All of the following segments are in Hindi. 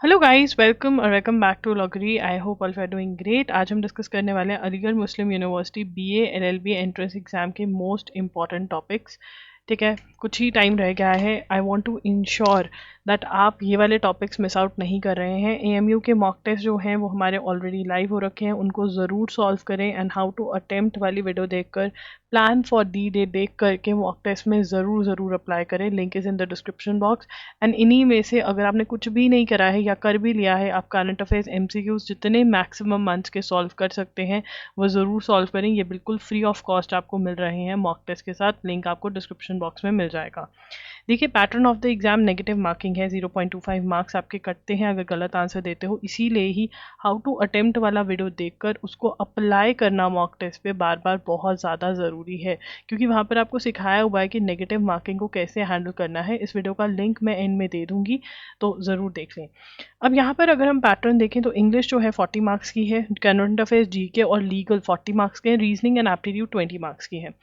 Hello guys, welcome back to Logary. I hope all you are doing great. आज हम डिस्कस करने वाले हैं Aligarh Muslim University BA LLB entrance exam के मोस्ट इंपॉर्टेंट टॉपिक्स। ठीक है, कुछ ही टाइम रह गया है। I want to ensure that आप ये वाले टॉपिक्स मिस आउट नहीं कर रहे हैं। एएमयू के मॉक टेस्ट जो हैं वो हमारे ऑलरेडी लाइव हो रखे हैं, उनको ज़रूर सॉल्व करें। एंड हाउ टू अटेम्प्ट वाली वीडियो देखकर, प्लान फॉर दी डे देख करके मॉक टेस्ट में ज़रूर अप्लाई करें। Link is in the description box. And इन्हीं में से अगर आपने कुछ भी नहीं करा है या कर भी लिया है, आप करंट अफेयर्स एमसीक्यूज जितने मैक्सिमम मंथ्स के सॉल्व कर सकते हैं वो ज़रूर सॉल्व करें। ये बिल्कुल फ्री ऑफ कॉस्ट आपको मिल रहे हैं मॉक टेस्ट के साथ। लिंक आपको डिस्क्रिप्शन बॉक्स में मिल जाएगा। देखिए, pattern of the exam negative marking है। 0.25 मार्क्स आपके कटते हैं अगर गलत आंसर देते हो। इसीलिए ही हाउ टू अटेम्प्ट वाला वीडियो देखकर उसको अप्लाई करना मॉक टेस्ट पे बार बार बहुत ज़्यादा ज़रूरी है, क्योंकि वहाँ पर आपको सिखाया हुआ है कि नेगेटिव मार्किंग को कैसे हैंडल करना है। इस वीडियो का लिंक मैं एंड में दे दूंगी, तो ज़रूर देख लें। अब यहाँ पर अगर हम पैटर्न देखें तो इंग्लिश जो है 40 मार्क्स की है, करंट अफेयर्स, जीके और लीगल 40 मार्क्स के हैं, रीजनिंग एंड एप्टीट्यूड 20 मार्क्स की है।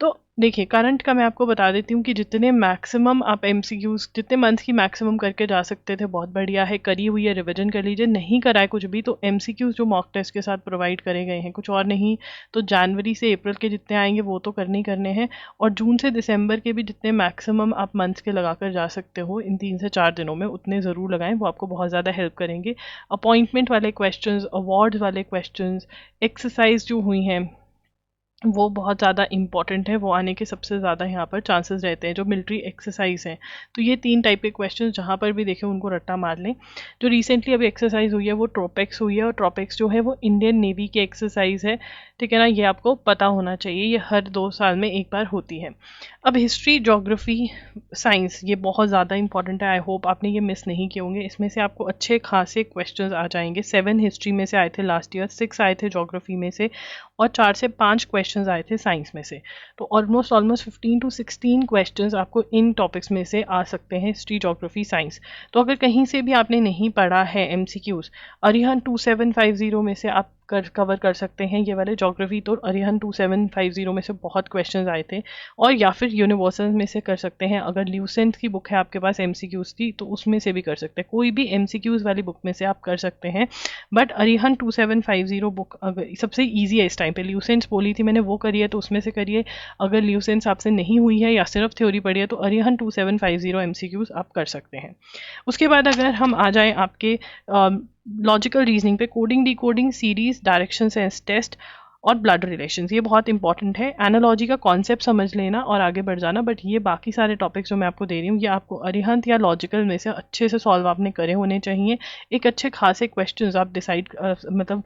तो देखिए, करंट का मैं आपको बता देती हूँ कि जितने मैक्सिमम आप एमसीक्यूज जितने मंथ की मैक्सिमम करके जा सकते थे, बहुत बढ़िया है। करी हुई है, रिवीजन कर लीजिए। नहीं करा है कुछ भी तो एमसीक्यूज जो मॉक टेस्ट के साथ प्रोवाइड करे गए हैं, कुछ और नहीं, तो जनवरी से अप्रैल के जितने आएंगे वो तो करने ही करने हैं। और जून से दिसंबर के भी जितने मैक्सिमम आप मंथ्स के लगा कर जा सकते हो इन 3 से 4 दिनों में, उतने ज़रूर लगाएं। वो आपको बहुत ज़्यादा हेल्प करेंगे। अपॉइंटमेंट वाले क्वेश्चन, अवार्ड वाले क्वेश्चन, एक्सरसाइज जो हुई हैं वो बहुत ज़्यादा इंपॉर्टेंट है। वो आने के सबसे ज़्यादा यहाँ पर चांसेस रहते हैं, जो मिलिट्री एक्सरसाइज हैं। तो ये 3 टाइप के क्वेश्चन जहाँ पर भी देखें उनको रट्टा मार लें। जो रिसेंटली अभी एक्सरसाइज हुई है वो ट्रोपेक्स हुई है, और ट्रोपेक्स जो है वो इंडियन नेवी की एक्सरसाइज है। ठीक है ना, ये आपको पता होना चाहिए। ये हर 2 साल में एक बार होती है। अब हिस्ट्री, जोग्राफी, साइंस, ये बहुत ज़्यादा इंपॉर्टेंट है। आई होप आपने ये मिस नहीं किए होंगे। इसमें से आपको अच्छे खासे क्वेश्चंस आ जाएंगे। 7 हिस्ट्री में से आए थे लास्ट ईयर, 6 आए थे जोग्राफी में से, और 4 से 5 क्वेश्चंस आए थे साइंस में से। तो ऑलमोस्ट 15 to 16 क्वेश्चंस आपको इन टॉपिक्स में से आ सकते हैं, हिस्ट्री, जोग्राफी, साइंस। तो अगर कहीं से भी आपने नहीं पढ़ा है एमसीक्यूज, अरिहंत 2750 में से आप कवर कर सकते हैं ये वाले। जोग्राफी तो अरिहंत 2750 में से बहुत क्वेश्चंस आए थे। और या फिर यूनिवर्सल में से कर सकते हैं। अगर ल्यूसेंट की बुक है आपके पास एमसीक्यूज की, तो उसमें से भी कर सकते हैं। कोई भी एमसीक्यूज वाली बुक में से आप कर सकते हैं। बट अरिहंत 2750 बुक सबसे ईजी है इस टाइम पे। ल्यूसेंट्स बोली थी मैंने, वो करिए तो उसमें से करिए। अगर ल्यूसेंट्स आपसे नहीं हुई है या सिर्फ थ्योरी पढ़ी है, तो अरिहंत 2750 एमसीक्यूज आप कर सकते हैं। उसके बाद अगर हम आ जाएं आपके लॉजिकल रीजनिंग पे, coding, decoding, series, direction sense test और ब्लड रिलेशंस, ये बहुत इंपॉर्टेंट है। एनालॉजी का कॉन्सेप्ट समझ लेना और आगे बढ़ जाना। बट ये बाकी सारे टॉपिक्स जो मैं आपको दे रही हूँ, ये आपको अरिहंत या लॉजिकल में से अच्छे से सॉल्व आपने करे होने चाहिए। एक अच्छे खासे क्वेश्चंस आप डिसाइड मतलब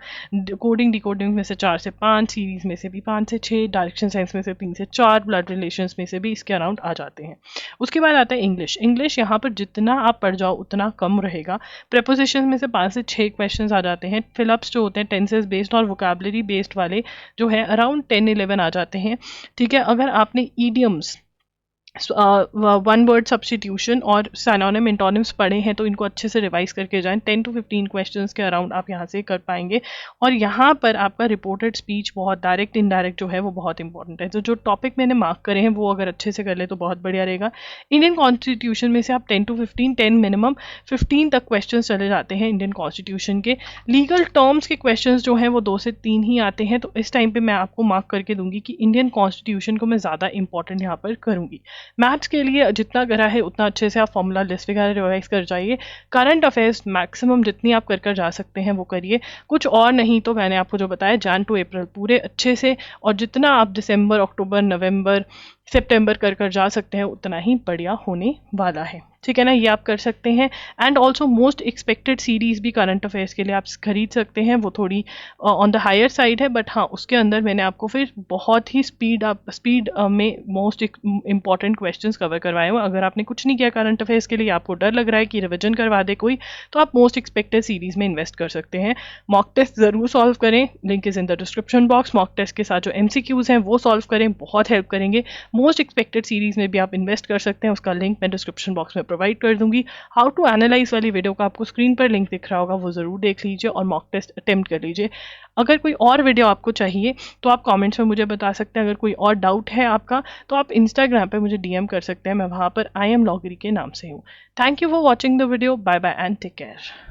कोडिंग, डिकोडिंग में से 4 से 5, सीरीज में से भी 5 से 6, डायरेक्शन सेंस में से 3 से 4, ब्लड रिलेशंस में से भी इसके अराउंड आ जाते हैं। उसके बाद आता है इंग्लिश। इंग्लिश यहाँ पर जितना आप पढ़ जाओ उतना कम रहेगा। प्रेपोजिशन में से 5 से 6 क्वेश्चन आ जाते हैं। फिलअप्स जो होते हैं टेंसेस बेस्ड और वोकैबुलरी बेस्ड वाले जो है अराउंड 10-11 आ जाते हैं। ठीक है, अगर आपने ईडियम्स, वन वर्ड सब्स्टिट्यूशन और सिनोनिम, एंटोनिम्स पढ़े हैं तो इनको अच्छे से रिवाइज करके जाएं। 10 to 15 क्वेश्चंस के अराउंड आप यहाँ से कर पाएंगे। और यहाँ पर आपका रिपोर्टेड स्पीच, बहुत डायरेक्ट इनडायरेक्ट जो है वो बहुत इंपॉर्टेंट है। तो जो टॉपिक मैंने मार्क करे हैं वो अगर अच्छे से कर ले तो बहुत बढ़िया रहेगा। इंडियन कॉन्स्टिट्यूशन में से आप 10 to 15, 10 मिनिमम 15 तक क्वेश्चन चले जाते हैं इंडियन कॉन्स्टिट्यूशन के। लीगल टर्म्स के क्वेश्चन जो हैं वो 2 से 3 ही आते हैं। तो इस टाइम पर मैं आपको मार्क करके दूंगी कि इंडियन कॉन्स्टिट्यूशन को मैं ज़्यादा इंपॉर्टेंट यहाँ पर करूँगी। मैथ्स के लिए जितना करा है उतना अच्छे से आप फॉर्मूला लिस्ट वगैरह रिवाइज कर जाइए। करंट अफेयर्स मैक्सिमम जितनी आप कर जा सकते हैं वो करिए। कुछ और नहीं तो मैंने आपको जो बताया, जन टू अप्रैल पूरे अच्छे से, और जितना आप दिसंबर, अक्टूबर, नवंबर, सितंबर कर जा सकते हैं उतना ही बढ़िया होने वाला है। ठीक है ना, ये आप कर सकते हैं। And also most expected series भी करंट अफेयर्स के लिए आप खरीद सकते हैं। वो थोड़ी ऑन द हायर साइड है, बट हाँ उसके अंदर मैंने आपको फिर बहुत ही स्पीड में मोस्ट इंपॉर्टेंट क्वेश्चंस कवर करवाए हुए। अगर आपने कुछ नहीं किया करंट अफेयर्स के लिए, आपको डर लग रहा है कि रिविजन करवा दे कोई, तो आप मोस्ट एक्सपेक्टेड सीरीज में इन्वेस्ट कर सकते हैं। मॉक टेस्ट जरूर सॉल्व करें, link is in the description box. Mock test के साथ जो एमसीक्यूज हैं वो सॉल्व करें, बहुत हेल्प करेंगे। मोस्ट एक्सपेक्टेड सीरीज में भी आप इन्वेस्ट कर सकते हैं, उसका लिंक मैं डिस्क्रिप्शन बॉक्स में प्रोवाइड कर दूंगी। हाउ टू एनालाइज वाली वीडियो का आपको स्क्रीन पर लिंक दिख रहा होगा, वो ज़रूर देख लीजिए और मॉक टेस्ट अटेम्प्ट कर लीजिए। अगर कोई और वीडियो आपको चाहिए तो आप कमेंट्स में मुझे बता सकते हैं। अगर कोई और डाउट है आपका तो आप इंस्टाग्राम पे मुझे डीएम कर सकते हैं, मैं वहाँ पर आई एम लॉगरी के नाम से हूँ। Thank you for watching the video, bye bye and take care.